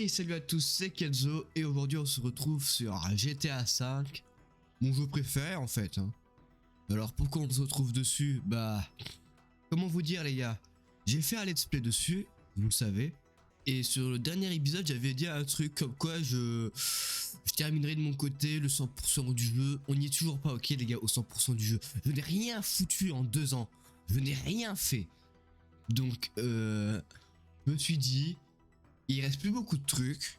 Hey, salut à tous, c'est Kenzo et aujourd'hui on se retrouve sur GTA V, mon jeu préféré en fait. Alors pourquoi on se retrouve dessus? Bah, comment vous dire les gars? J'ai fait un let's play dessus, vous le savez. Et sur le dernier épisode j'avais dit un truc comme quoi je terminerai de mon côté le 100% du jeu. On n'y est toujours pas, ok les gars, au 100% du jeu. Je n'ai rien foutu en 2 ans, je n'ai rien fait. Donc je me suis dit... il reste plus beaucoup de trucs.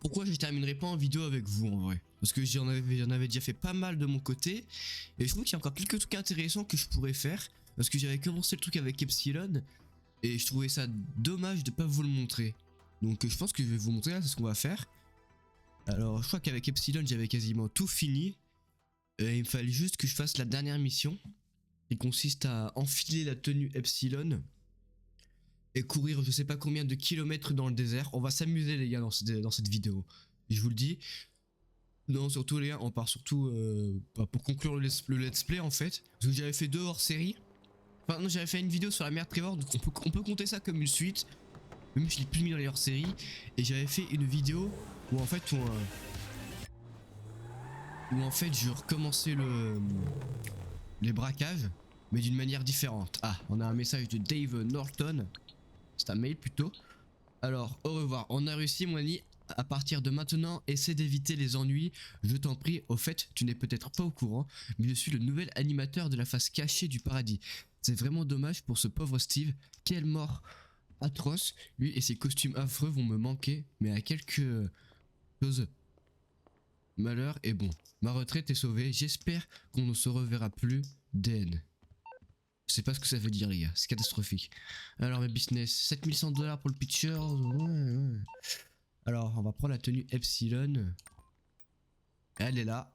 Pourquoi je terminerai pas en vidéo avec vous en vrai? Parce que j'en avais déjà fait pas mal de mon côté. Et je trouve qu'il y a encore quelques trucs intéressants que je pourrais faire. Parce que j'avais commencé le truc avec Epsilon. Et je trouvais ça dommage de pas vous le montrer. Donc je pense que je vais vous montrer là, c'est ce qu'on va faire. Alors je crois qu'avec Epsilon j'avais quasiment tout fini. Et il me fallait juste que je fasse la dernière mission. Qui consiste à enfiler la tenue Epsilon. Et courir je sais pas combien de kilomètres dans le désert. On va s'amuser les gars dans cette vidéo. Je vous le dis. Non, surtout les gars, on part surtout pour conclure le let's play en fait. Parce que j'avais fait 2 hors série. Enfin non, j'avais fait une vidéo sur la mer Trevor, donc on peut compter ça comme une suite. Même si je l'ai plus mis dans les hors série. Et j'avais fait une vidéo où en fait je recommençais les braquages. Mais d'une manière différente. Ah, on a un message de Dave Norton. C'est un mail plutôt. Alors, au revoir. On a réussi, mon ami. À partir de maintenant, essaie d'éviter les ennuis. Je t'en prie. Au fait, tu n'es peut-être pas au courant, mais je suis le nouvel animateur de la face cachée du paradis. C'est vraiment dommage pour ce pauvre Steve. Quelle mort atroce. Lui et ses costumes affreux vont me manquer. Mais à quelque chose... malheur est bon. Ma retraite est sauvée. J'espère qu'on ne se reverra plus. Den. Je sais pas ce que ça veut dire les gars, c'est catastrophique. Alors mes business, 7100 $ pour le pitcher, ouais. Alors on va prendre la tenue Epsilon. Elle est là.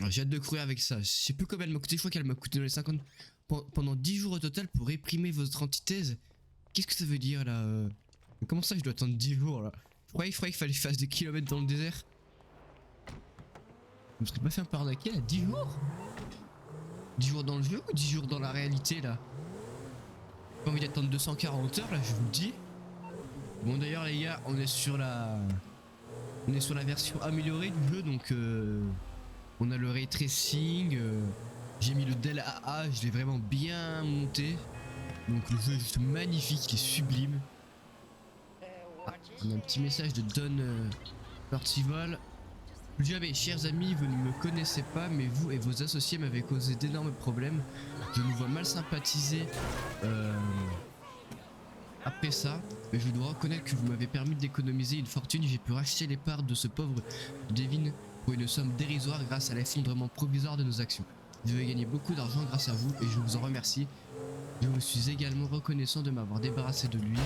J'ai hâte de courir avec ça, je sais plus combien elle m'a coûté, je crois qu'elle m'a coûté dans les 50... pendant 10 jours au total pour réprimer votre antithèse. Qu'est-ce que ça veut dire là Comment ça je dois attendre 10 jours là? Je croyais qu'il fallait que je fasse des kilomètres dans le désert. Je me serais pas fait un peu arnaquer là, 10 jours 10 jours dans le jeu ou 10 jours dans la réalité là? J'ai pas envie d'attendre 240 heures là, je vous le dis. Bon d'ailleurs les gars, on est sur la version améliorée du jeu, donc on a le ray tracing, j'ai mis le Dell AA, je l'ai vraiment bien monté. Donc le jeu est juste magnifique, il est sublime. Ah, on a un petit message de Don Percival. Plus jamais, chers amis, vous ne me connaissez pas, mais vous et vos associés m'avez causé d'énormes problèmes. Je me vois mal sympathiser après ça, mais je dois reconnaître que vous m'avez permis d'économiser une fortune. J'ai pu racheter les parts de ce pauvre Devin pour une somme dérisoire grâce à l'effondrement provisoire de nos actions. Je vais gagner beaucoup d'argent grâce à vous et je vous en remercie. Je vous suis également reconnaissant de m'avoir débarrassé de lui,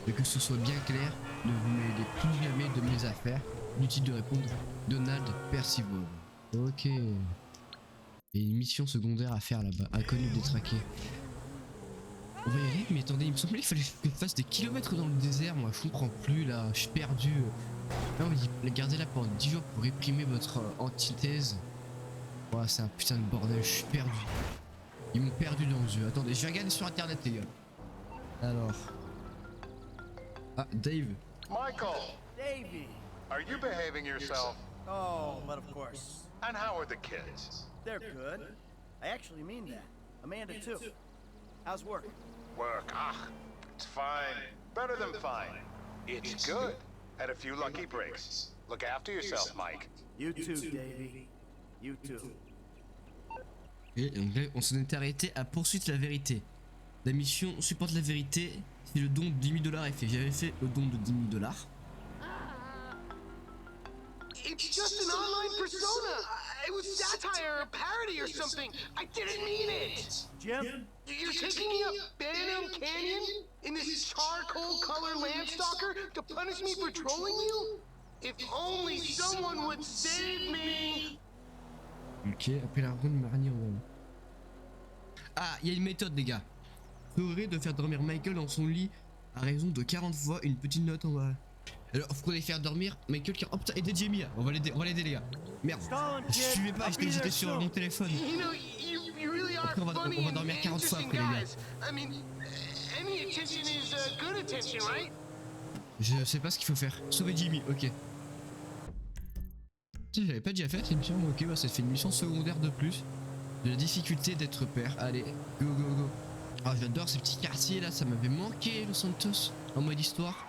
et que ce soit bien clair, ne vous mêlez plus jamais de mes affaires. Inutile de répondre, Donald Percival. Ok. Et une mission secondaire à faire là-bas, inconnu détraqué. On va y aller, mais attendez, il me semblait qu'il fallait que je fasse des kilomètres dans le désert, moi je comprends plus là, je suis perdu. Là on me dit, gardez là pendant 10 jours pour réprimer votre antithèse. Ouais, c'est un putain de bordel, je suis perdu. Ils m'ont perdu dans le jeu. Attendez, je vais regarder sur internet les gars. Alors. Ah, Dave. Michael! Davey! Are you behaving yourself? Oh, but of course. And how are the kids? They're good. I actually mean that. Amanda, too. How's work? Work, it's fine. Better than fine. It's good. Had a few lucky breaks. Look after yourself, Mike. You too, Davey. You too. Et donc là, on s'en était arrêté à poursuite la vérité. La mission supporte la vérité si le don de 10 000 $ est fait. J'avais fait le don de 10 000 $. It's just an online persona. It was satire or parody or something. I didn't mean it. Jim? You're taking me up Banham Canyon in this charcoal color Landstalker to punish me for trolling you? If only someone would save me. Ok, après la rune Marnie en... Ah, il y a une méthode les gars. Faudrait de faire dormir Michael dans son lit à raison de 40 fois une petite note en bas. Alors, faut qu'on les faire dormir Michael qui... Oh putain, aidez Jamie là. On va l'aider les gars. Merde. Je suivais pas, j'étais sur mon téléphone. You know, you really are Après, on va dormir 40 fois après les gars. I mean, any attention is good attention, right? Je sais pas ce qu'il faut faire. Sauver Jimmy, ok. Tu sais, j'avais pas déjà fait, il me semble. Ok, bah ça fait une mission secondaire de plus. De la difficulté d'être père. Allez, go go go. Ah, j'adore ces petits quartiers là, ça m'avait manqué Los Santos en mode histoire.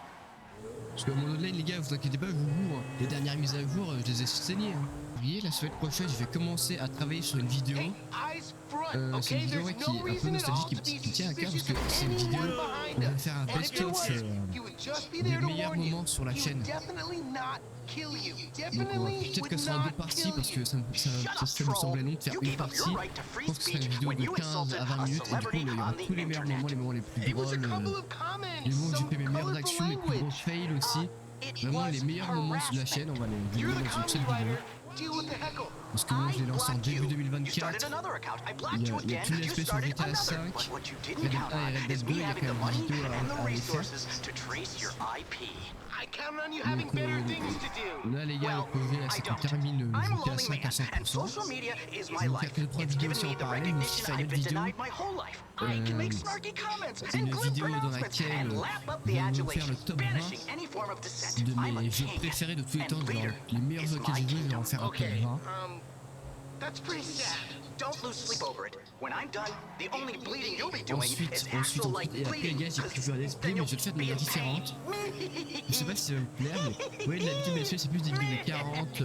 Parce qu'au mode online, les gars, vous inquiétez pas, je vous bourre. Les dernières mises à jour, je les ai saignées. Vous voyez, la semaine prochaine, je vais commencer à travailler sur une vidéo. C'est une vidéo ouais, qui est un peu nostalgique, qui tient à cœur parce que c'est une vidéo où on va faire un best-of des meilleurs moments sur la chaîne. Donc peut-être que ce sera en deux parties parce que ça me semblait long de faire une partie. Je pense que ce sera une vidéo de 15 à 20 minutes et du coup il y aura tous les meilleurs moments les plus drôles, les moments où j'ai fait mes meilleures actions, mes plus gros fails aussi. Vraiment les meilleurs moments de la chaîne, on va les mettre dans une seule vidéo. Parce que moi je l'ai lancé en début 2024. Il y a tous les aspects sur GTA 5, Red Dead 1 et Red Dead 2, il y a quand même des vidéos à aller faire. Donc là les gars, le projet là c'est qu'on termine GTA 5 à 100%. Je vais vous faire que 3 vidéos aussi en parallèle, mais aussi faire une autre vidéo. Une vidéo dans laquelle je vais vous faire le top 20 de mes jeux préférés de tous les temps, genre les meilleurs jeux auxquels j'ai joué, je vais en faire un top 20. Ensuite, et après les gars, j'ai prévu un display, mais je vais le faire de manière différente. Je sais pas si ça va vous plaire, mais ouais, d'habitude, bien sûr, c'est plus des vidéos de 40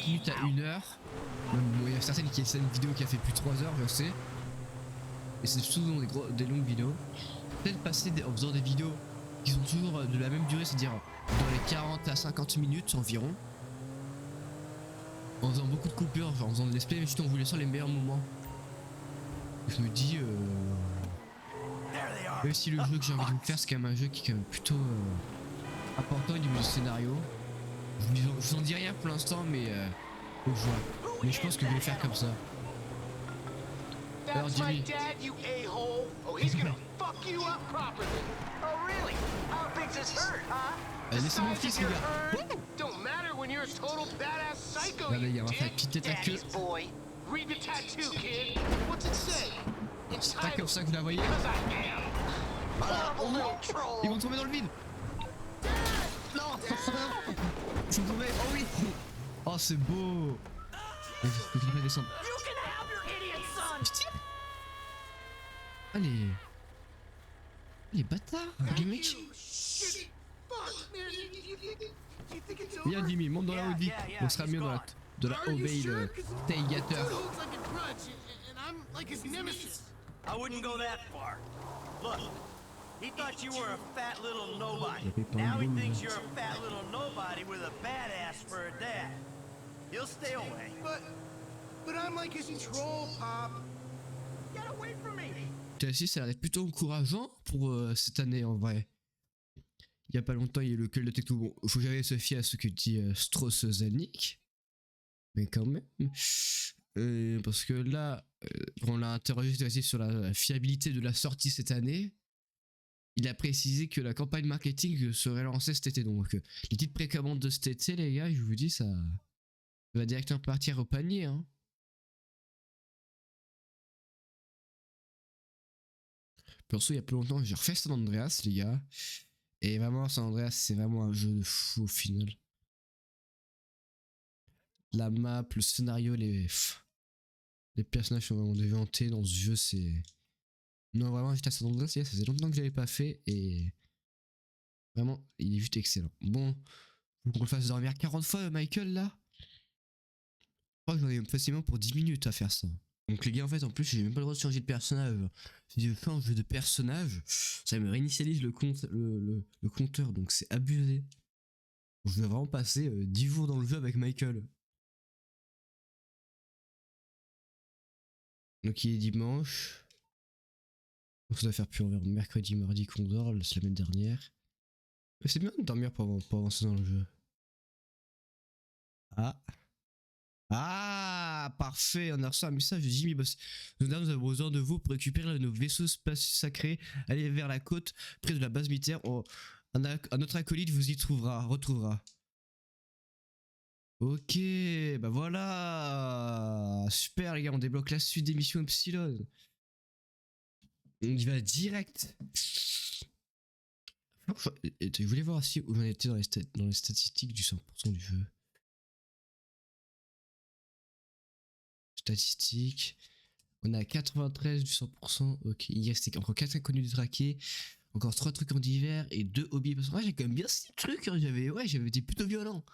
minutes à 1 heure. Il y a certaines qui c'est une vidéo qui a fait plus de 3 heures, je sais. Et c'est souvent des longues vidéos. Peut-être passer en faisant des vidéos qui sont toujours de la même durée, c'est-à-dire dans les 40 à 50 minutes environ. En faisant beaucoup de coupures, genre en faisant de display, mais juste en vous laissant les meilleurs moments. Je me dis, même si le jeu que j'ai envie de vous faire, c'est quand même un jeu qui est quand même plutôt important au niveau du scénario. Je vous en dis rien pour l'instant, mais faut que je vois. Mais je pense que je vais le faire comme ça. Alors Jimmy. Laissez mon fils les gars. Regardez, il va faire une petite tête à queue. C'est pas comme ça que vous la voyez. Ils vont tomber dans le vide. Non. Ils sont tombés. Oh oui. Oh c'est beau. Je vais descendre. Allez. Les bâtards. Les mecs. Viens Jimmy, monte dans la Audi. On sera mieux dans la Obey Tailgater. I wouldn't go that far. Look, he thought you were a fat little nobody. Now he thinks you're a fat little nobody with a badass for a dad. He'll stay away. But I'm like his troll, Pop. Get away from me. TSI, ça a l'air d'être plutôt encourageant pour cette année en vrai. Il y a pas longtemps, il y a eu le call de Tecto. Bon, faut jamais se fier à ce que dit Strauss-Zelnick. Mais quand même. Parce que là, on l'a interrogé aussi sur la fiabilité de la sortie cette année. Il a précisé que la campagne marketing serait lancée cet été. Donc, les petites précommandes de cet été, les gars, je vous dis, ça va directement partir au panier. Hein. Perso, il y a peu longtemps, j'ai refait San Andreas, les gars. Et vraiment, San Andreas, c'est vraiment un jeu de fou au final. La map, le scénario, les personnages sont vraiment déventés dans ce jeu, c'est... Non, vraiment, j'étais à San Andreas, ça faisait longtemps que je l'avais pas fait, et... Vraiment, il est juste excellent. Bon, faut qu'on le fasse dormir 40 fois, Michael, là. Je crois que j'en ai facilement pour 10 minutes à faire ça. Donc les gars, en fait, en plus, j'ai même pas le droit de changer de personnage. Si je change de personnage, ça me réinitialise le compteur, donc c'est abusé. Je vais vraiment passer 10 jours dans le jeu avec Michael. Donc il est dimanche. Ça doit faire plus envers mercredi, mardi qu'on dort, la semaine dernière. Mais c'est bien de dormir pour avancer dans le jeu. Ah, parfait, on a reçu un message de Jimmy Boss. Nous avons besoin de vous pour récupérer nos vaisseaux spatiaux sacrés. Allez vers la côte, près de la base militaire. Un autre acolyte vous y retrouvera. Ok, bah voilà. Super les gars, on débloque la suite des missions Epsilon. On y va direct. Je voulais voir si où j'en étais dans les statistiques du 100% du jeu. Statistiques. On a 93 du 100%. Ok, il reste encore 4 inconnus de traquer. Encore 3 trucs en divers et 2 hobbies. Parce que ouais, j'ai quand même bien 6 trucs. Hein. J'avais été plutôt violent.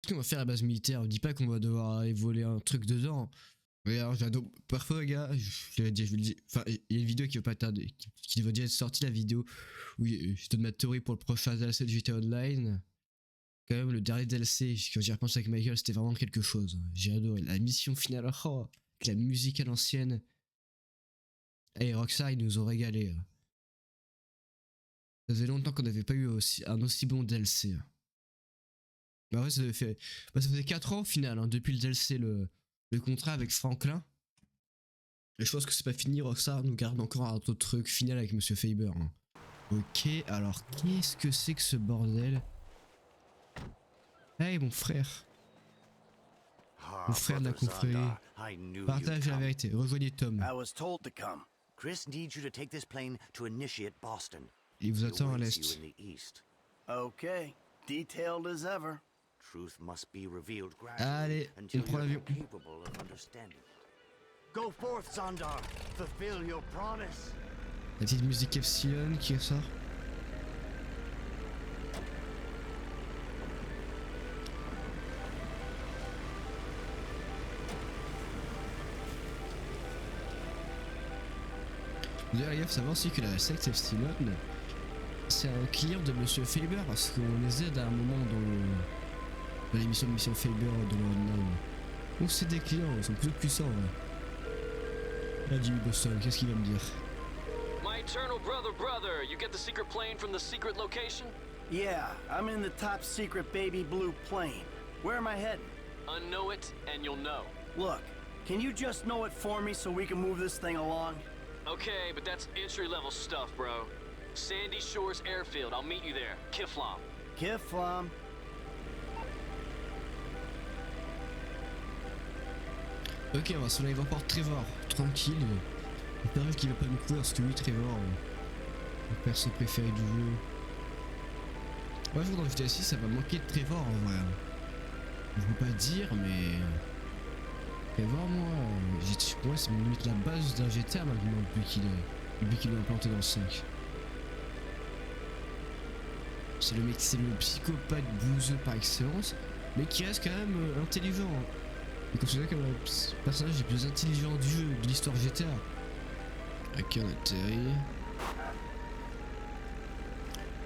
Qu'est-ce qu'on va faire à la base militaire? On dit pas qu'on va devoir aller voler un truc dedans. Mais alors, j'adore. Parfois, gars, je le dis. Enfin, il y a une vidéo qui va pas tarder. Qui va déjà être sortie, la vidéo où je donne ma théorie pour le prochain DLC de GTA Online. Quand même, le dernier DLC, quand j'y repense avec Michael, c'était vraiment quelque chose. J'ai adoré. La mission finale, oh, avec la musique à l'ancienne. Et Rockstar, ils nous ont régalé. Ça faisait longtemps qu'on n'avait pas eu un aussi bon DLC. Bah ouais, ça faisait 4 ans au final, hein, depuis le DLC, le contrat avec Franklin. Et je pense que c'est pas fini, Rockstar nous garde encore un autre truc final avec Monsieur Faber. Hein. Ok, alors qu'est-ce que c'est que ce bordel? Hey mon frère. Mon frère de la confrérie. Partage la vérité, rejoignez Tom. I was told to come. Chris needs you to take this plane to initiate Boston. Il vous He attend à awaits l'est. you in the east. Okay, detailed as ever. Truth must be revealed Allez, gradually until on prend you're l'avion. capable of understanding it. Go forth, Sandar. Fulfill your promise. La petite musique Epsilon qui ressort. D'ailleurs, il faut savoir aussi que la secte Epsilon, c'est un client de Monsieur Faber parce qu'on les aide à un moment dans l'émission de Mission Faber de l'Online. Donc c'est des clients, ils sont plutôt puissants. Ouais. Là, Jimmy Boston, qu'est-ce qu'il va me dire? My eternal brother, you get the secret plane from the secret location? Yeah, I'm in the top secret baby blue plane. Where am I heading? Unknow it, and you'll know. Look, can you just know it for me so we can move this thing along? Okay, but that's entry-level stuff, bro. Sandy Shores Airfield, I'll meet you there. Kiflam. Kiflam. Ok, on va sur l'aéroport Trevor, tranquille. J'espère qu'il va pas nous courir parce que lui, Trevor, le perso préféré du jeu. Moi, je vois dans GTA 6, ça va manquer de Trevor en vrai. Je veux pas dire, mais. Trevor, moi, pour moi, c'est limite la base d'un GTA maintenant depuis qu'il est implanté dans le 5. C'est le mec, c'est le psychopathe bouseux par excellence, mais qui reste quand même intelligent. Il est considéré comme le personnage le plus intelligent du jeu, de l'histoire GTA. Ok, on atterrit.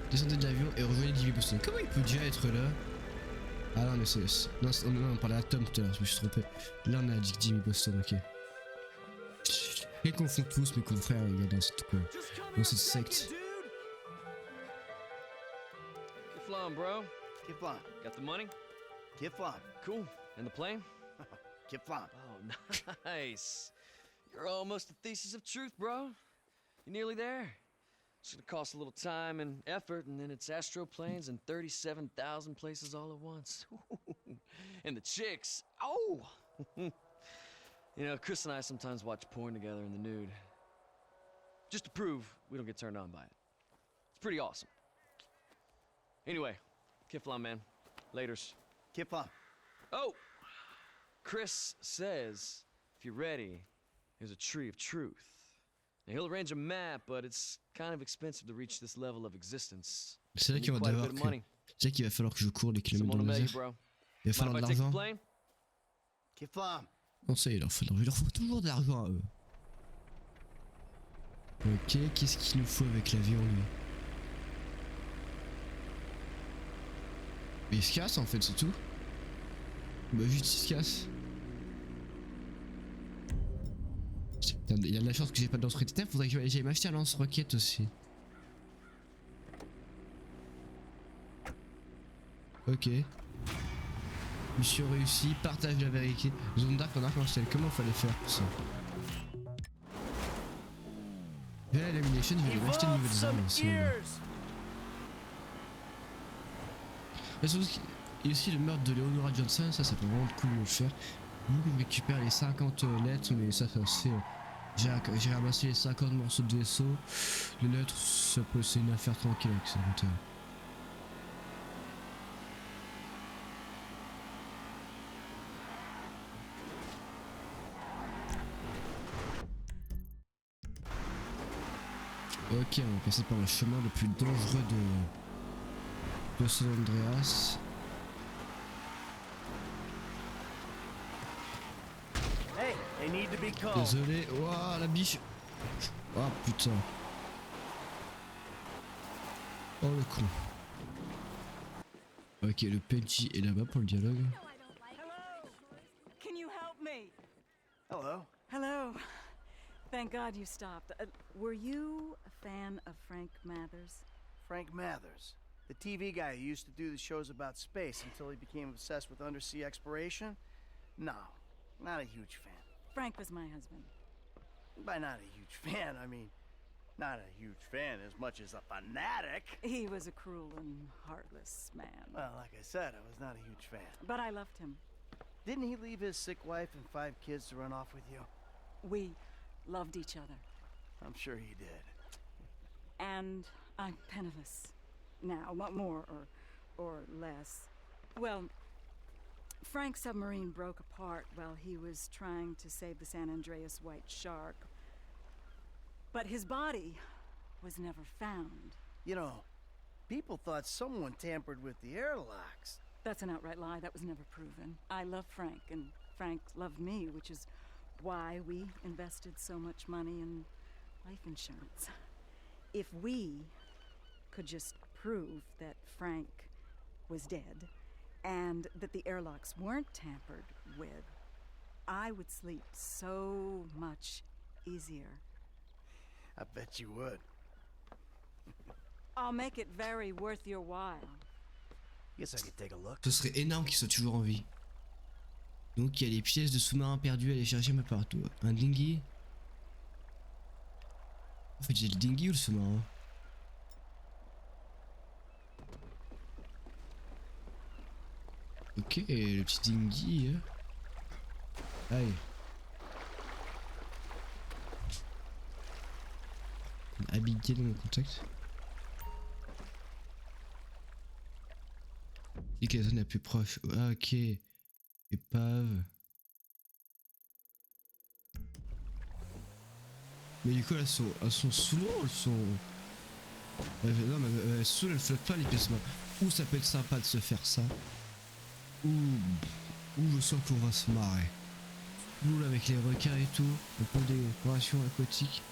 Descendez de l'avion et rejoignez Jimmy Boston. Comment il peut déjà être là? Ah non, mais c'est. Non, on parlait à Tom tout à l'heure, je me suis trompé. Là, on a dit Jimmy Boston, ok. Ils confondent tous mes confrères, les gars, dans cette secte. Kiflam, bro. Kiflam. Got the money? Kiflam. Cool. And the plane? Kiflam. Oh, nice. You're almost the thesis of truth, bro. You're nearly there. It's gonna cost a little time and effort, and then it's astroplanes and 37,000 places all at once. And the chicks, oh! You know, Chris and I sometimes watch porn together in the nude. Just to prove we don't get turned on by it. It's pretty awesome. Anyway, Kiflam, man. Laters. Kiflam. Oh! Chris says, if you're ready, there's a tree of truth. Now, he'll arrange a map, but it's kind of expensive to reach this level of existence. C'est là qu'il va Quite a devoir bit of que. money. C'est là qu'il va falloir que je cours des kilomètres Someone dans will le mail you, désert. bro. Il va falloir de Mind if I take the l'argent. plane? Kiflam. Non, ça, il leur faut toujours de l'argent à eux. Ok, qu'est-ce qu'il nous faut avec l'avion, lui? Mais il se casse en fait, c'est tout. Bah, juste il se casse. Putain, il y a de la chance que j'ai pas de lance-roquette. Faudrait que j'aille m'acheter un lance-roquette aussi. Ok. Mission réussie, partage la vérité. Zone dark en arc-en-ciel, comment fallait faire pour ça? J'ai la Illumination, je vais m'acheter une nouvelle zone ensemble. Il y a aussi le meurtre de Leonora Johnson, ça peut vraiment être cool de le faire. Vous récupère les 50 lettres, mais ça c'est J'ai ramassé les 50 morceaux de vaisseau. Les lettres, c'est une affaire tranquille avec ça. Ok, on va passer par le chemin le plus dangereux de San Andreas. Hey, they need to be calm. Désolé, ouah la biche. Oh putain. Oh le con. Ok, le PNJ est là-bas pour le dialogue. Hello! Can you help me? Hello. Hello. Thank God you stopped. Were you a fan of Frank Mathers? Frank Mathers, the TV guy who used to do the shows about space until he became obsessed with undersea exploration? No, not a huge fan. Frank was my husband. By not a huge fan, I mean, not a huge fan as much as a fanatic. He was a cruel and heartless man. Well, like I said, I was not a huge fan. But I loved him. Didn't he leave his sick wife and 5 kids to run off with you? We loved each other. I'm sure he did. And I'm penniless. Now, more or less. Well, Frank's submarine broke apart while he was trying to save the San Andreas White Shark. But his body was never found. You know, people thought someone tampered with the airlocks. That's an outright lie. That was never proven. I love Frank, and Frank loved me, which is why we invested so much money in life insurance. If we could just prove that Frank was dead and that the airlocks weren't tampered with, I would sleep so much easier. I bet you would. I'll make it very worth your while. Guess I could take a look. Ce serait énorme qu'il soit toujours en vie. Donc il y a les pièces de sous-marin perdues à aller chercher un peu partout. Un dinghy. En fait, j'ai le dinghy ou le sous-marin? Ok, le petit dinghy. Allez. Abigail dans mon contact. C'est que la zone la plus proche. Ah, ok. Épave. Mais du coup, elles sont sous l'eau, elles sont. Non, mais sous elles flottent pas les pièces. Ou ça peut être sympa de se faire ça. Ou je sens qu'on va se marrer. Nous là avec les requins et tout, un peu d'exploration aquatique.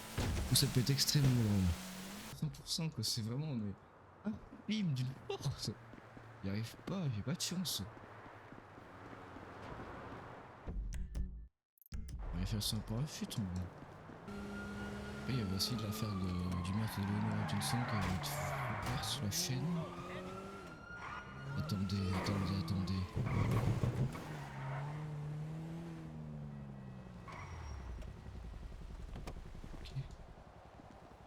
Ou ça peut être extrêmement long. 100% quoi, c'est vraiment un bim d'une force. J'y arrive pas, j'ai pas de chance. On va faire ça en parachute. Et il y avait aussi de l'affaire du meurtre de Leonora Johnson qui avait été ouvert sur la chaîne. Attendez. Ok.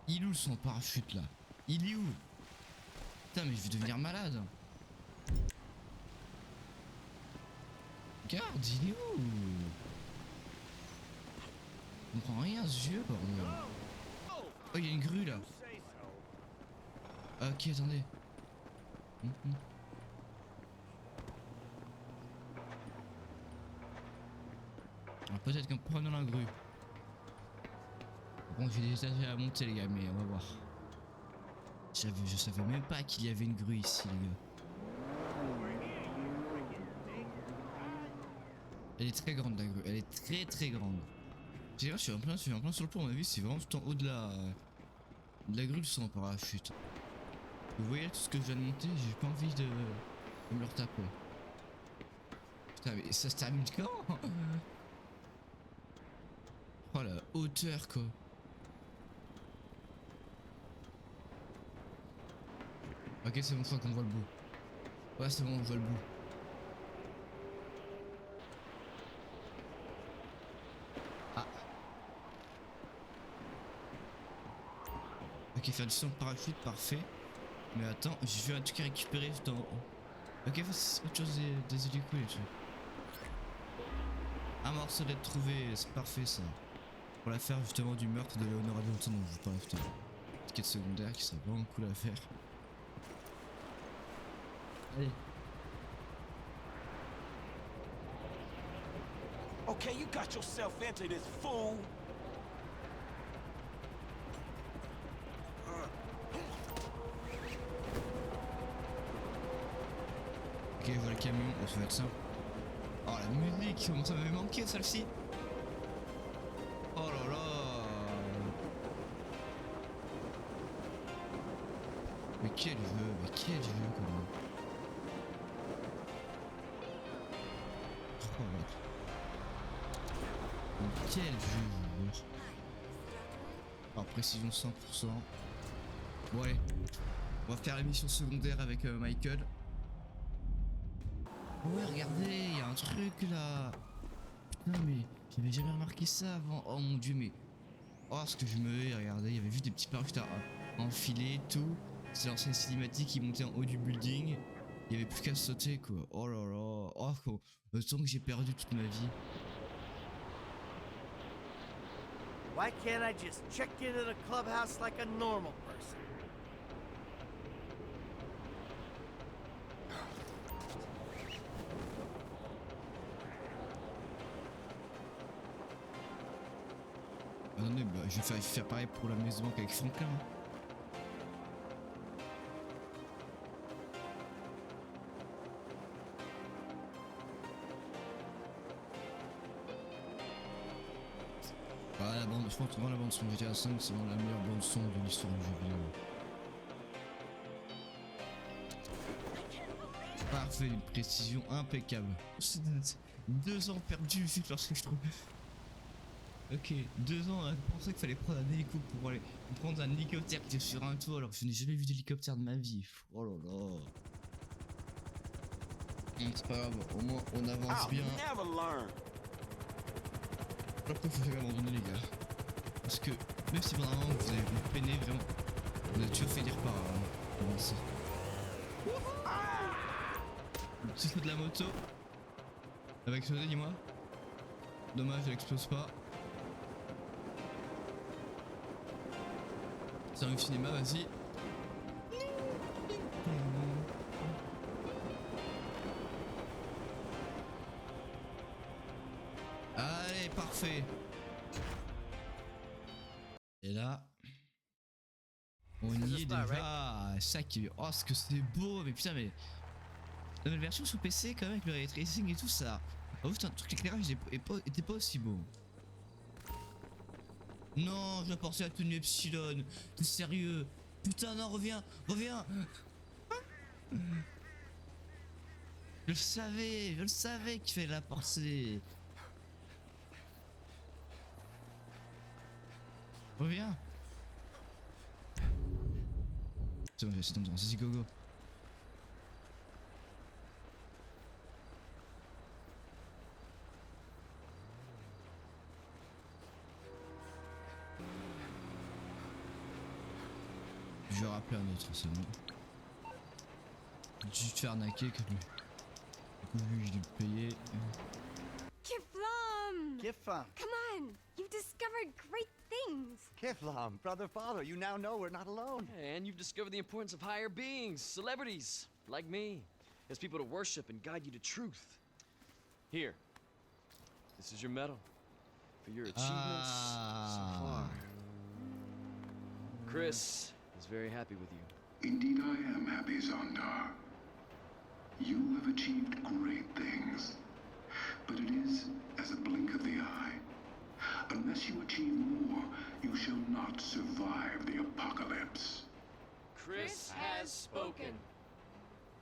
Il est où son parachute là? Il est où? Putain mais je vais devenir malade. Regarde, il est où? Je comprends rien à ce jeu, bordel. Oh, il y a une grue là. Ok, attendez. Alors peut-être qu'en prenant la grue. Bon, j'ai déjà à monter les gars, mais on va voir. Je savais même pas qu'il y avait une grue ici les gars. Elle est très grande la grue, elle est très grande. Je suis en plein sur le pont, à mon avis c'est vraiment tout en haut de la grue sans parachute. Vous voyez tout ce que je viens de monter, j'ai pas envie de me le retaper. Putain mais ça se termine quand? Oh la hauteur quoi. Ok c'est bon, je crois qu'on voit le bout. Ouais c'est bon, on voit le bout. Ah. Ok, faire du son de parachute, parfait. Mais attends, je vais un truc à récupérer juste en haut. Ok, c'est autre chose des hélicos et tout. Un morceau d'être trouvé, c'est parfait ça. pour l'affaire justement du meurtre de Leonora Johnson dont je vous parlais tout à l'heure. Petite quête secondaire qui serait vraiment cool à faire. Allez. Okay, you got yourself into this, fool. Ok, je vois le camion, on se va être simple. Oh la musique, comment ça m'avait manqué celle-ci. Oh là là. Mais quel jeu quand même. Oh, mais quel jeu. Alors précision 100%. Bon allez, on va faire la mission secondaire avec Michael. Ouais, regardez, il y a un truc là. Putain, mais j'avais jamais remarqué ça avant. Oh mon dieu, mais. Oh, ce que je me hais, regardez, il y avait juste des petits parachutes à enfiler et tout. C'est l'ancienne cinématique qui montait en haut du building. Il y avait plus qu'à sauter quoi. Oh là là. Oh, le temps que j'ai perdu toute ma vie. Why can't I just check into the clubhouse like a normal person? Attendez, bah, je vais faire pareil pour la maison avec Franklin. Ah, la bande, je pense que vraiment la bande son GTA 5 c'est vraiment la meilleure bande son de l'histoire du jeu vidéo. Parfait, une précision impeccable. 2 ans perdus lorsque je trouve. Ok, 2 ans à penser qu'il fallait prendre un hélico pour aller prendre un hélicoptère qui était sur un toit alors que je n'ai jamais vu d'hélicoptère de ma vie. Oh là là. C'est pas grave, au moins on avance bien. Après faut jamais abandonner les gars. Parce que même si pendant un moment vous avez peiné vraiment, vous avez toujours fait dire par avancer. Le petit saut de la moto. Elle va exploser, dis-moi. Dommage, elle explose pas. C'est un cinéma, vas-y. Allez, parfait. Et là, on y est déjà. Ça qui, oh, ce que c'est beau, mais putain, mais la nouvelle version sur PC quand même avec le ray tracing et tout ça. Oh putain, tout l'éclairage était pas aussi beau. Non, je dois porter la tenue Epsilon. T'es sérieux? Putain, non, reviens. Je le savais qu'il fallait la porter. Reviens. C'est bon, j'ai essayé d'entendre. Vas-y, go go. Je vais rappeler un autre, c'est bon. Je vais te faire arnaquer que lui. Du coup, lui, je l'ai payé. Kiflam! Kiflam. Come on! You've discovered great things! Kiflam, brother, father, you now know we're not alone. And you've discovered the importance of higher beings, celebrities, like me, as people to worship and guide you to truth. Here, this is your medal for your achievements so far. Chris is very happy with you. Indeed I am happy, Zondar. You have achieved great things, but it is as a blink of the eye. Unless you achieve more, you shall not survive the apocalypse. Chris has spoken.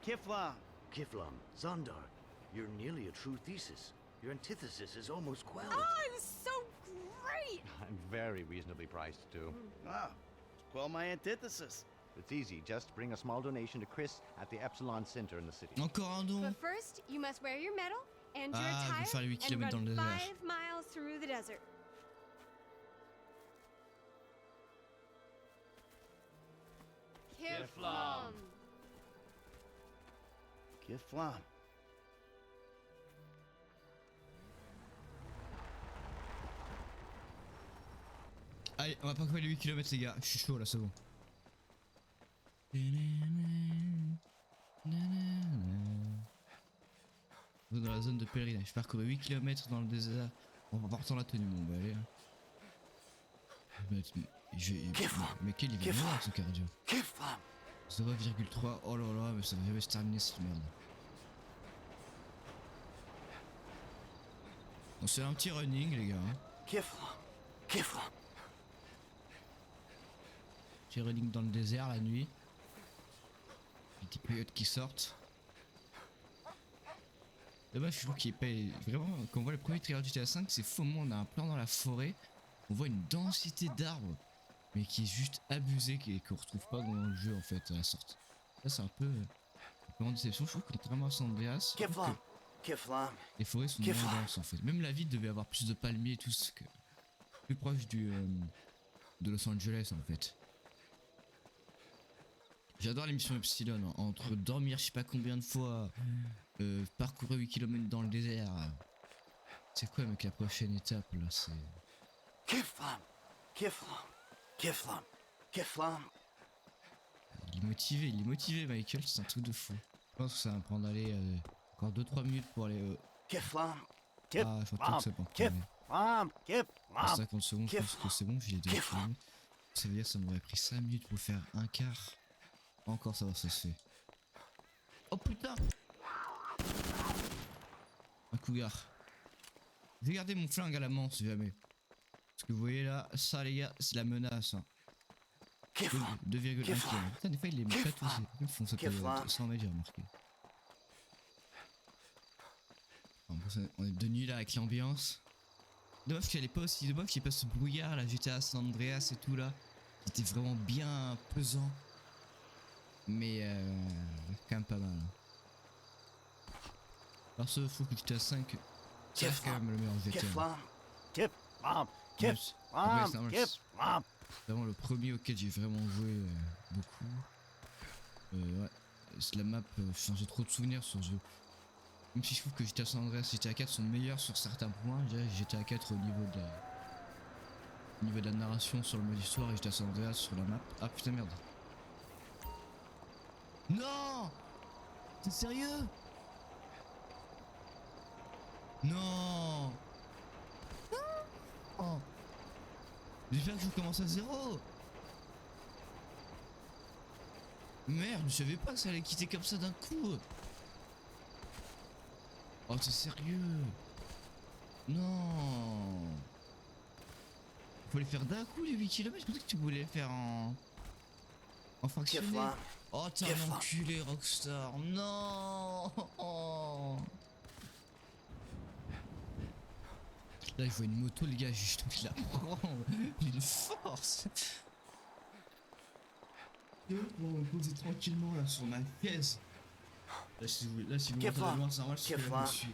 Kiflam. Kiflam, Zondar, you're nearly a true thesis. Your antithesis is almost quelled. Oh, it was so great! I'm very reasonably priced, too. Wow. Quell my antithesis. It's easy. Just bring a small donation to Chris at the Epsilon Center in the city. Encore un don. But first, you must wear your medal and your Ah, je vais faire les 8 attire and kilomètres dans le run désert. 5 miles through the desert. Kiflam. Kiflam. Allez, on va pas courir les 8 km les gars, je suis chaud là, c'est bon. Dans la zone de pèlerinage, je parcours 8 km dans le désert en portant la tenue, bon bah allez. Mais quel il va mourir ce cardio. 0,3, oh là là, mais ça va jamais se terminer cette merde. On se fait un petit running les gars. Petit running dans le désert la nuit. Les petits coyotes qui sortent. Dommage, je trouve qu'il est pas vraiment. Quand on voit le premier trailer du GTA 5, c'est faux. On a un plan dans la forêt. On voit une densité d'arbres, mais qui est juste abusée et qu'on retrouve pas dans le jeu en fait à la sortie. Ça, c'est un peu en déception. Je trouve que contrairement à San Andreas, les forêts sont moins denses en fait. Même la ville devait avoir plus de palmiers et tout ce que. Plus proche de Los Angeles en fait. J'adore les missions Epsilon, hein. Entre dormir je sais pas combien de fois, parcourir 8 km dans le désert. C'est quoi mec la prochaine étape là, c'est... Il est motivé Michael, c'est un truc de fou. Je pense que ça va me prendre aller encore 2-3 minutes pour aller... Ah, je crois que ça peut en prendre 50 secondes, je pense que c'est bon, j'ai déjà filmé. Ça veut dire que ça m'aurait pris 5 minutes pour faire un quart. Encore ça va, ça se fait. Oh putain! Un cougar. Je vais garder mon flingue à la main si jamais. Parce que vous voyez là, ça les gars, c'est la menace. Hein. 2,1 km. Putain, des fois ils les mettent pas tous. Ils font ça pour 100 mètres, j'ai remarqué. On est de nuit là avec l'ambiance. Dommage qu'elle est pas aussi. Dommage qu'il n'y ait pas ce brouillard là, GTA San Andreas et tout là. Qui était vraiment bien pesant. Mais quand même pas mal. Alors ce faut que GTA 5 c'est quand même le meilleur GTA. C'est vraiment le premier auquel j'ai vraiment joué beaucoup. Ouais, c'est la map, j'ai trop de souvenirs sur ce jeu. Même si je trouve que GTA San Andreas et GTA 4 sont meilleurs sur certains points, GTA 4 au niveau de la narration sur le mode histoire et GTA San Andreas sur la map. Ah putain merde. Non! T'es sérieux? Non! Oh! J'espère que je commence à zéro! Merde, je savais pas que ça allait quitter comme ça d'un coup! Oh, t'es sérieux? Non! Faut les faire d'un coup les 8 km, je pensais que tu voulais les faire en fractionné. Oh t'es un enculé Rockstar, non. Là je vois une moto les gars, juste je la prends d'une force. On va me poser tranquillement là sur ma chaise. Là si vous m'entendez loin c'est normal parce que là je suis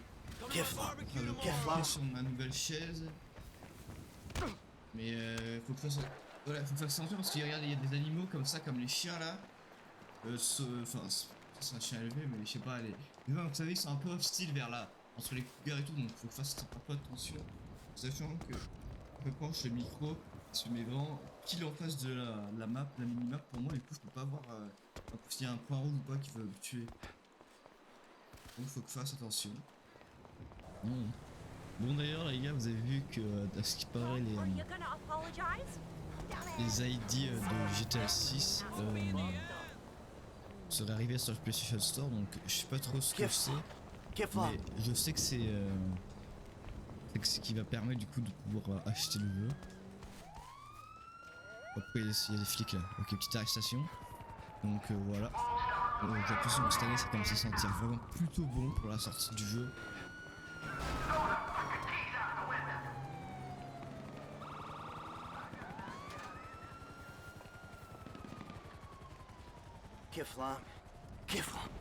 sur ma nouvelle chaise. Mais faut que je fasse... Voilà, faut faire attention parce qu'il y a des animaux comme ça, comme les chiens là. Enfin, c'est un chien élevé, mais je sais pas, les gens, vous savez, ils sont un peu hostile vers là, entre les cougars et tout, donc faut que je fasse un peu attention. Sachant que je penche le micro, se met vraiment pile en face de la map, la mini-map pour moi, du coup je peux pas voir s'il y a un point rouge ou pas qui veut me tuer. Donc faut que je fasse attention. Bon d'ailleurs les gars, vous avez vu que à ce qui paraît les ID de GTA 6 seraient arrivés sur le PlayStation Store, donc je sais pas trop ce que c'est, mais je sais que c'est ce qui va permettre du coup de pouvoir acheter le jeu. Après il y a des flics là, ok, petite arrestation. Donc voilà, j'ai l'impression que cette année ça commence à sentir vraiment plutôt bon pour la sortie du jeu.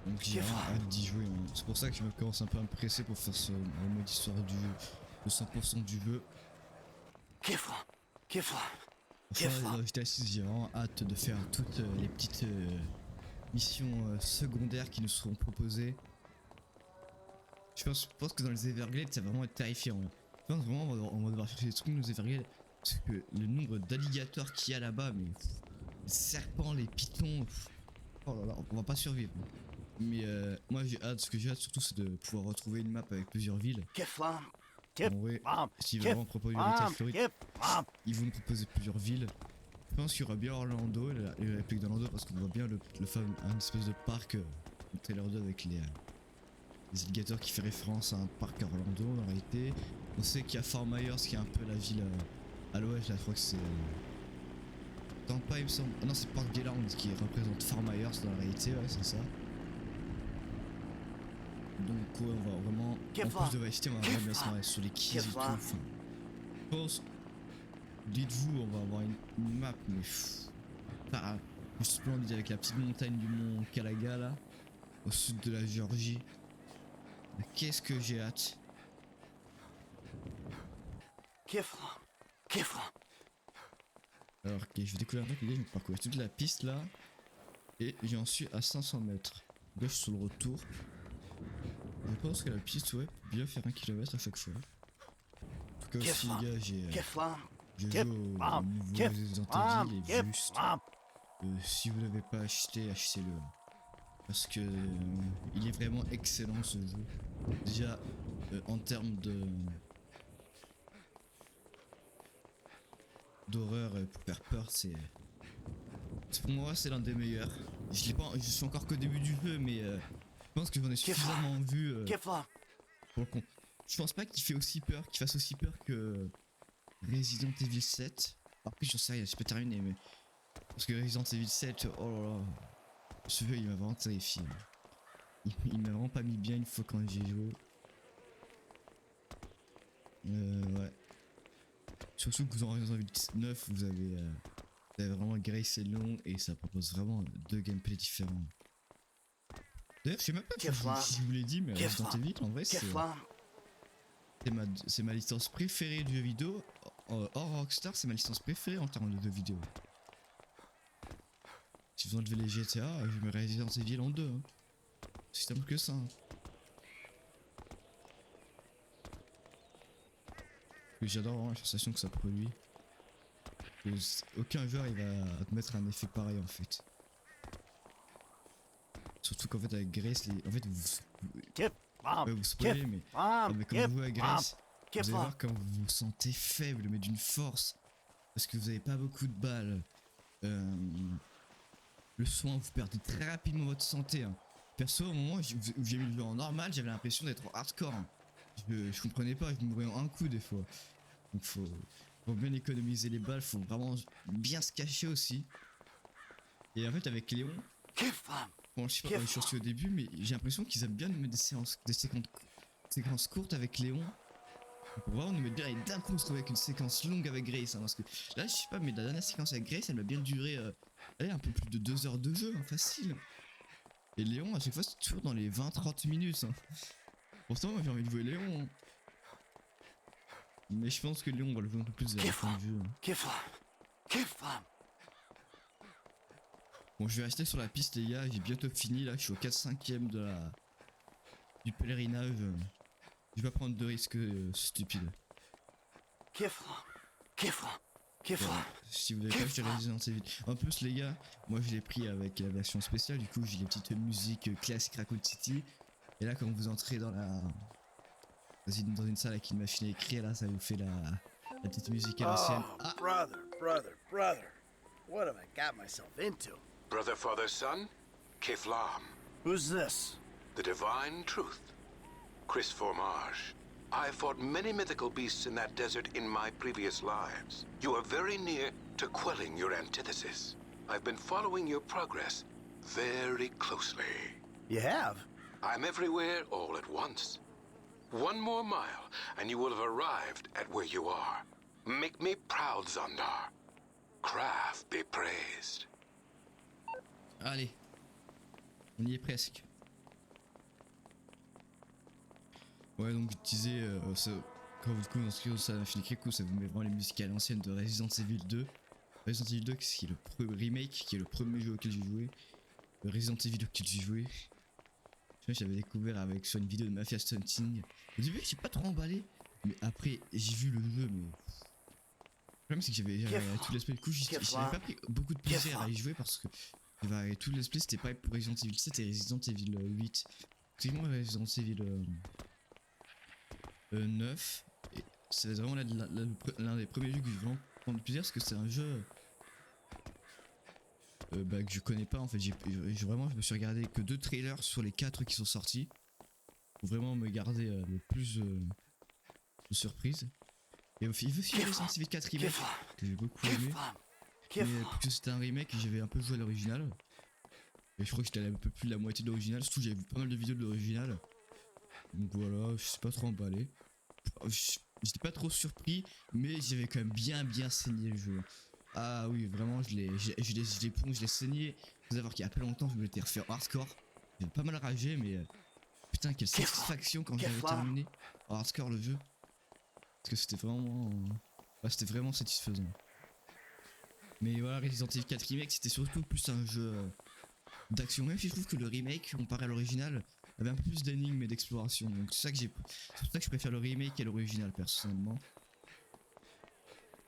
Donc j'ai vraiment hâte d'y jouer, hein. C'est pour ça que je me commence un peu à me presser pour faire ce mode histoire du jeu, de 100% du jeu. Enfin, dans GTA 6 j'ai vraiment hâte de faire toutes les petites missions secondaires qui nous seront proposées. Je pense que dans les Everglades ça va vraiment être terrifiant. Je pense vraiment on va devoir chercher des trucs dans les Everglades. Parce que le nombre d'alligators qu'il y a là-bas, mais les serpents, les pythons, oh là là, on va pas survivre. Mais moi j'ai hâte, ce que j'ai hâte surtout c'est de pouvoir retrouver une map avec plusieurs villes. En vrai, s'ils vraiment proposent une Little Floride, ils vont nous proposer plusieurs villes. Je pense qu'il y aura bien Orlando, les répliques d'Orlando, parce qu'on voit bien le fameux, un espèce de parc, le trailer 2 avec les alligators qui fait référence à un parc à Orlando en réalité. On sait qu'il y a Fort Myers qui est un peu la ville à l'ouest, là je crois que c'est... Tampa il me semble, ah non c'est Port Garland qui représente Fort Myers dans la réalité, ouais c'est ça. Donc ouais, on va vraiment, en plus de Vice City, on va vraiment bien se marrer sur les keys et tout, enfin... Je pense, dites-vous, on va avoir une map, mais juste splendide avec la petite montagne du mont Kalaga là, au sud de la Géorgie. Mais qu'est-ce que j'ai hâte. Alors ok, je vais découvrir un truc, les gars, je vais parcourir toute la piste là, et j'en suis à 500 mètres. Là je suis sur le retour. Je pense que la piste, ouais, peut bien faire 1 km à chaque fois. En tout cas aussi les gars, j'ai joué au nouveau Resident Evil et juste, si vous l'avez pas acheté, achetez-le. Parce que il est vraiment excellent ce jeu. Déjà, en termes d'horreur pour faire peur, c'est pour moi c'est l'un des meilleurs. Je l'ai pas, je suis encore qu'au début du jeu, mais je pense que j'en ai suffisamment vu pour le con. Je pense pas qu'il fasse aussi peur que Resident Evil 7. Après j'en sais rien, je peux terminer, mais parce que Resident Evil 7, oh là là, ce jeu il m'a vraiment terrifié. Il m'a vraiment pas mis bien une fois quand j'ai joué. Ouais. Surtout que dans Resident Evil 9 vous avez vraiment Grace et Leon et ça propose vraiment 2 gameplays différents. D'ailleurs je sais même pas si je vous l'ai dit, mais Resident Evil en vrai c'est ma licence préférée de jeux vidéo. Hors Rockstar, c'est ma licence préférée en termes de jeux vidéo. Si vous enlevez les GTA, je mets Resident Evil en 2. Hein. C'est simple que ça. Hein. J'adore vraiment la sensation que ça produit. Aucun joueur il va te mettre un effet pareil en fait. Surtout qu'en fait avec Grace, en fait vous spoilez mais quand vous jouez à Grace, vous allez voir quand vous vous sentez faible mais d'une force. Parce que vous avez pas beaucoup de balles. Le soin, vous perdez très rapidement votre santé. Hein. Perso, au moment où j'ai mis le jeu en normal, j'avais l'impression d'être en hardcore. Hein. Je comprenais pas, je mourais en un coup des fois. Donc faut bien économiser les balles, faut vraiment bien se cacher aussi. Et en fait avec Léon, bon je sais pas, je suis au début, mais j'ai l'impression qu'ils aiment bien nous mettre des séquences courtes avec Léon. Pour vraiment nous mettre bien, et d'un coup on se retrouve avec une séquence longue avec Grace. Hein, parce que là je sais pas, mais la dernière séquence avec Grace elle m'a bien duré un peu plus de 2 heures de jeu, hein, facile. Et Léon à chaque fois c'est toujours dans les 20-30 minutes. Hein. Pourtant moi j'ai envie de jouer Léon. Hein. Mais je pense que Léon va le jouer un peu plus à la fin du jeu. Hein. Bon je vais rester sur la piste les gars, j'ai bientôt fini là, je suis au 4/5ème du pèlerinage. Je vais pas prendre de risques stupides. Si vous l'avez pas acheté Resident Evil. En plus les gars, moi je l'ai pris avec la version spéciale, du coup j'ai les petites musiques classiques Raccoon City. Et là quand vous entrez dans une salle avec une machine à écrire, là ça vous fait la petite musique à l'ancienne. Ah. Brother. What have I got myself into? Brother, father, son, Kiflam. Who's this? The divine truth. Chris Formage. I fought many mythical beasts in that desert in my previous lives. You are very near to quelling your antithesis. I've been following your progress very closely. You have? I'm everywhere all at once. One more mile, and you will have arrived at where you are. Make me proud, Zondar. Craft be praised. Allez, on y est presque. Ouais, donc je disais, quand vous inscrivez ça à Infinity Creek, ça vous met vraiment les musiques à l'ancienne de Resident Evil 2. Resident Evil 2 qui est le premier remake, qui est le premier jeu auquel j'ai joué. Le Resident Evil auquel j'ai joué. J'avais découvert sur une vidéo de Mafia Stunting. Au début, j'ai pas trop emballé, mais après, j'ai vu le jeu, mais problème c'est que j'avais tout l'esprit, du coup j'avais pas pris beaucoup de plaisir à y jouer parce que tout l'esprit c'était pas pour Resident Evil 7, c'était Resident Evil 8. Effectivement Resident Evil 9, et c'est vraiment l'un des premiers jeux que je vraiment prends du plaisir parce que c'est un jeu que je connais pas en fait. Vraiment je me suis regardé que 2 trailers sur les 4 qui sont sortis pour vraiment me garder le plus de surprises. Et il veut aussi Resident Evil 4 remake que j'ai beaucoup aimé, mais puisque c'était un remake j'avais un peu joué à l'original et je crois que j'étais allé un peu plus de la moitié de l'original, surtout j'avais vu pas mal de vidéos de l'original, donc voilà, je suis pas trop emballé. J'étais pas trop surpris, mais j'avais quand même bien saigné le jeu. Ah oui, vraiment je l'ai saigné. Faut savoir qu'il y a pas longtemps je me l'étais refait en hardcore, j'ai pas mal ragé, mais putain quelle satisfaction quand j'avais terminé en hardcore le jeu, parce que c'était vraiment satisfaisant. Mais voilà, Resident Evil 4 Remake c'était surtout plus un jeu d'action, même si je trouve que le remake comparé à l'original avait un peu plus d'énigmes et d'exploration, donc c'est pour ça que je préfère le remake à l'original personnellement.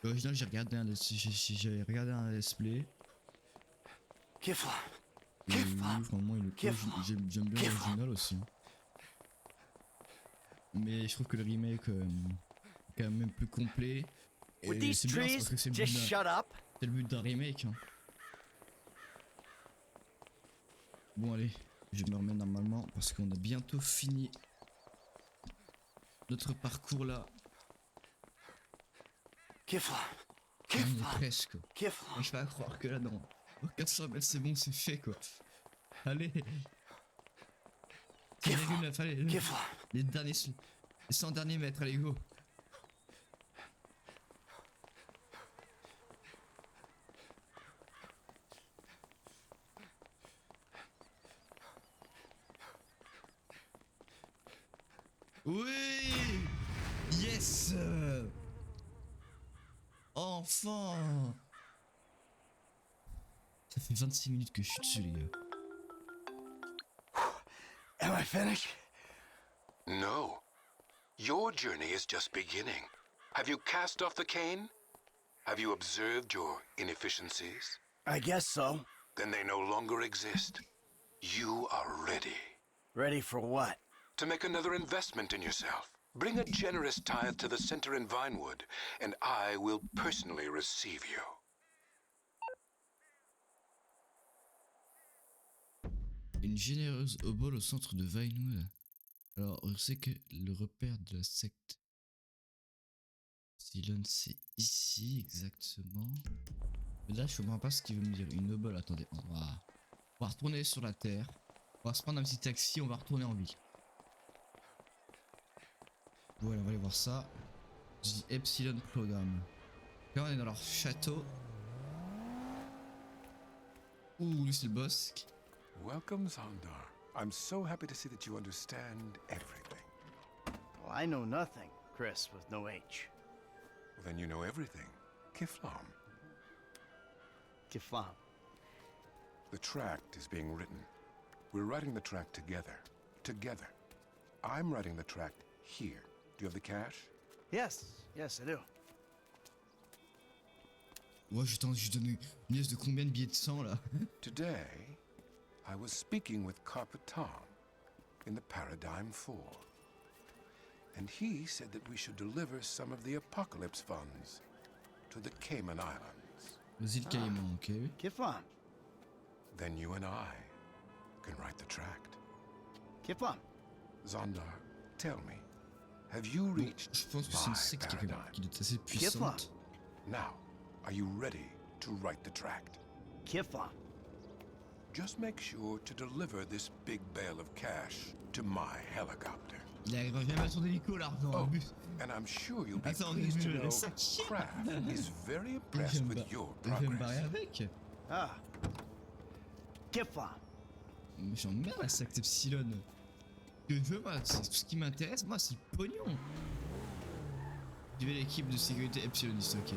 L'original j'ai regardé un let's play. Et oui, vraiment j'aime bien l'original aussi. Mais je trouve que le remake est quand même plus complet. Et c'est bien parce que c'est le but d'un remake. Hein. Bon allez, je me remets normalement parce qu'on a bientôt fini notre parcours là. On est presque. Je vais pas croire que là dans 400 mètres c'est bon, c'est fait quoi. Allez. 4,9, allez. Les 100 derniers mètres, allez go. Oui. Yes. Enfin. Ça fait 26 minutes que je suis dessus les gars. Am I finished? No. Your journey is just beginning. Have you cast off the cane? Have you observed your inefficiencies? I guess so. Then they no longer exist. You are ready. Ready for what? To make another investment in yourself. Bring a generous tithe to the center in Vinewood, and I will personally receive you. Une généreuse obole au centre de Vinewood. Alors, on sait que le repère de la secte Silon, c'est ici exactement. Mais là, je comprends pas ce qu'il veut me dire. Une obole, attendez, on va retourner sur la terre. On va se prendre un petit taxi, on va retourner en ville. Voilà, on va aller voir ça. The Epsilon Program. Là, on est dans leur château. Ouh, lui, c'est le boss. Welcome, Zondar. I'm so happy to see that you understand everything. Well, I know nothing, Chris, with no H. Well, then you know everything. Kiflam. Kiflam. The tract is being written. We're writing the tract together. Together. I'm writing the tract here. Do you have the cash? Yes, I do. Ouais, je donne une liste de combien de billets de sang là. Today, I was speaking with Carpeton in the Paradigm 4. And he said that we should deliver some of the Apocalypse funds to the Cayman Islands. Les îles Caïmans, ok. Kiflam. Then you and I can write the tract. Kiflam. Zondar, tell me, have you reached Je pense que c'est une secte qui est assez Kiflam. puissante. Now, are you ready to write the tract? Kiflam. Just make sure to deliver this big bale of cash to my helicopter. Il arrivera jamais à son hélico l'argent. Oh, and I'm sure you'll be Attends, pleased to je know sac. Kraft is very impressed with your Je vais me barrer progress. avec. Ah. Kiflam. Mais j'en mets la secte Epsilon. Que je veux, moi, c'est tout ce qui m'intéresse, moi, c'est le pognon. Je vais l'équipe de sécurité Epsiloniste, ok.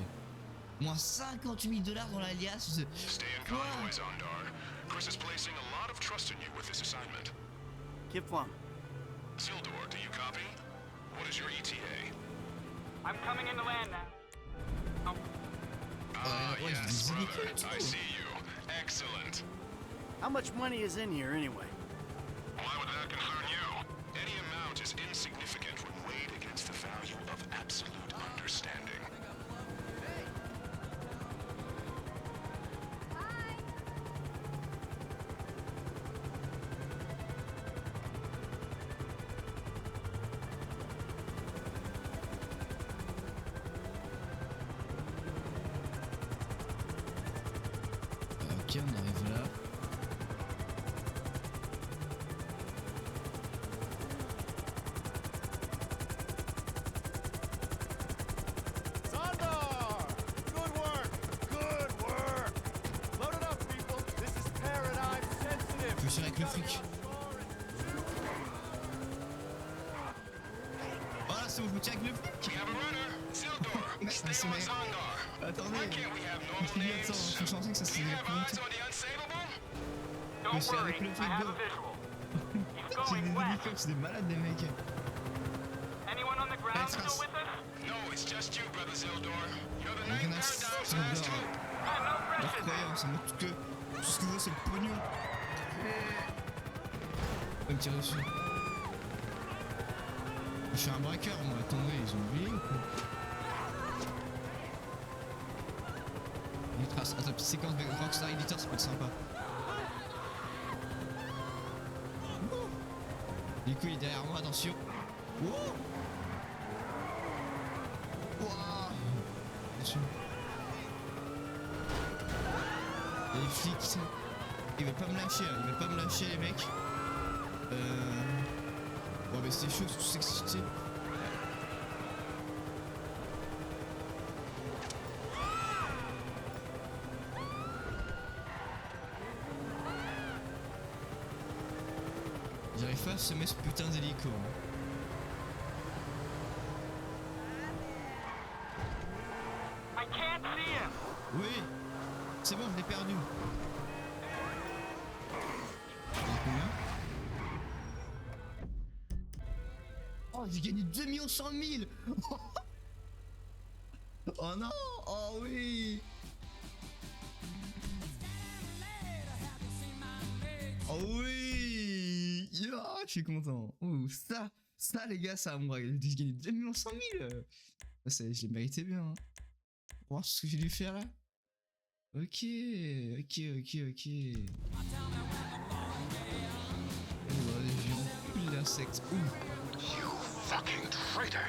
Moins 58 $ dans l'alias. Stay in convoy, Zondar. Chris is placing a lot of trust in you with this assignment. Kiflam. Sildor, do you copy? What is your ETA? I'm coming in to land now. Ouais, j'ai Yes, des brother, hélicos et I tout. see you. Excellent. How much money is in here anyway? Why would that concern you? Any amount is insignificant when weighed against the value of absolute understanding. Ok, on arrive là. Sandor! Good work! Good work! Load it up, people. This is paradigm sensitive. Je suis avec le fric. Voilà, c'est bon, je me tiens avec le fric. We have a runner. Sildor, stay C'est on mec. Zondar. Attendez. Why can't we have Je normal suis bien names? attends, je suis censé que ça se Do you fait have plus eyes vite. on the unsavable? Je suis avec le fric, go. J'ai des hélicos, c'est des malades, des mecs. Anyone on the ground Allez, still trace. with us? No, it's just you, brother Zildor. You're the Il y en ninth a paradigm's 6 last dehors. hope. Leurs croyances, en mode que tout ce qu'ils veulent, c'est le pognon. Faut me tirer dessus. Je suis un braqueur, moi. Attendez, ils ont oublié ou quoi? Les traces. Attends, petite séquence de Rockstar Editor, ça peut être sympa. Du coup, il est derrière moi, attention. Wow. Wow. Attention. Il y a les flics, ça. Ils veulent pas me lâcher, hein. Ils veulent pas me lâcher, les mecs. Ouais, mais c'est chaud, tout s'exciter. J'arrive pas à semer ce putain d'hélico. Hein. I can't see him. Oui, c'est bon, je l'ai perdu. Il y a combien? Oh, j'ai gagné 2 100 000. Oh non. Oh oui. Oh oui. Yeah, je suis content. Oh, ça les gars, ça moi, j'ai gagné 2 100 000. Ça, je l'ai mérité bien. Hein. Voir ce que j'ai dû faire là. Ok. L'insecte. You fucking traitor!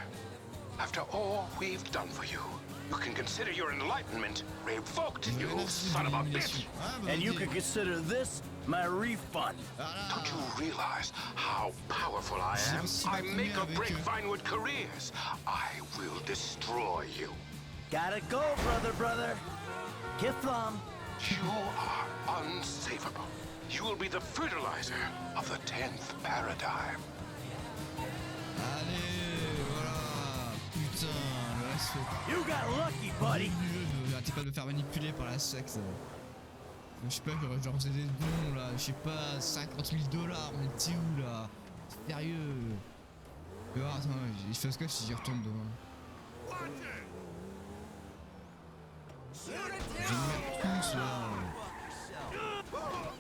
After all we've done for you, you can consider your enlightenment revoked, you son of a bitch! And you can consider this my refund. Don't you realize how powerful I am? I make or break Vinewood careers. I will destroy you. Gotta go, brother. Kithlam. You are unsavable. You will be the fertilizer of the 10th paradigm. Allez, voilà. Putain, le SO. You got lucky, buddy. Arrêtez pas de me faire manipuler par la secte. Je sais pas, genre j'ai des dons là, je sais pas, 50 000 $, on était où là? Sérieux? Mais attends, je fais ce que si j'y retourne demain. Je mets tous là.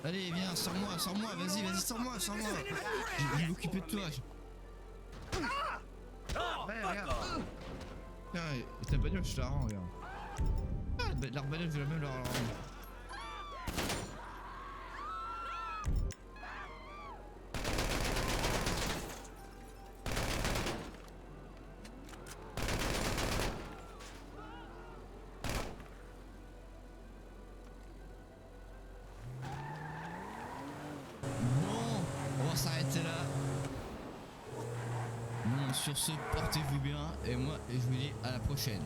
Allez, viens, sors-moi, vas-y, sors-moi. Je vais m'occuper de toi. Ouais, regarde. Tiens, et ta bagnole, je te la rends, regarde. Ah, la bagnole, je vais la même leur rendre. On va s'arrêter là. Bon, sur ce, portez-vous bien et moi, je vous dis à la prochaine.